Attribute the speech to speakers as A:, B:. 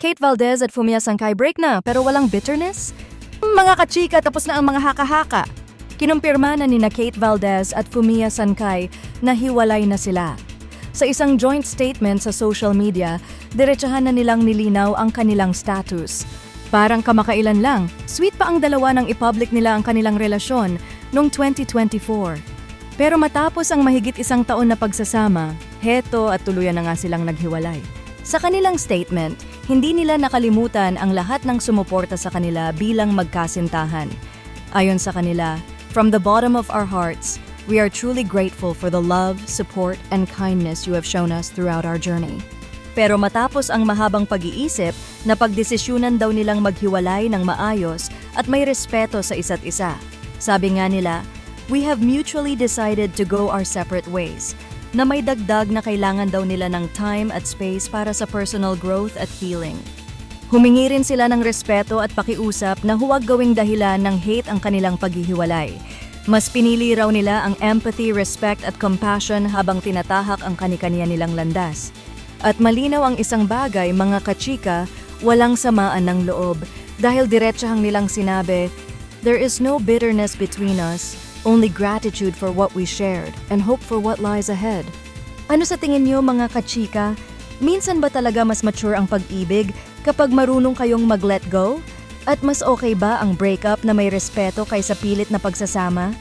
A: Kate Valdez at Fumia Sankay break na pero walang bitterness? Mga kachika, tapos na ang mga haka-haka. Kinumpirma na nina Kate Valdez at Fumia Sankay na hiwalay na sila. Sa isang joint statement sa social media, diretsahan na nilang nilinaw ang kanilang status. Parang kamakailan lang, sweet pa ang dalawa nang i-public nila ang kanilang relasyon noong 2024. Pero matapos ang mahigit isang taon na pagsasama, heto at tuluyan na nga silang naghiwalay. Sa kanilang statement, hindi nila nakalimutan ang lahat ng sumuporta sa kanila bilang magkasintahan. Ayon sa kanila, "From the bottom of our hearts, we are truly grateful for the love, support, and kindness you have shown us throughout our journey." Pero matapos ang mahabang pag-iisip, napagdesisyunan daw nilang maghiwalay ng maayos at may respeto sa isa't isa. Sabi nga nila, "We have mutually decided to go our separate ways," na may dagdag na kailangan daw nila ng time at space para sa personal growth at healing. Humingi rin sila ng respeto at pakiusap na huwag gawing dahilan ng hate ang kanilang paghihiwalay. Mas pinili raw nila ang empathy, respect at compassion habang tinatahak ang kani-kaniya nilang landas. At malinaw ang isang bagay, mga kachika, walang samaan ng loob dahil diretsahang nilang sinabi, "There is no bitterness between us, only gratitude for what we shared and hope for what lies ahead." Ano sa tingin niyo, mga kachika? Minsan ba talaga mas mature ang pag-ibig kapag marunong kayong mag-let go? At mas okay ba ang breakup na may respeto kaysa pilit na pagsasama?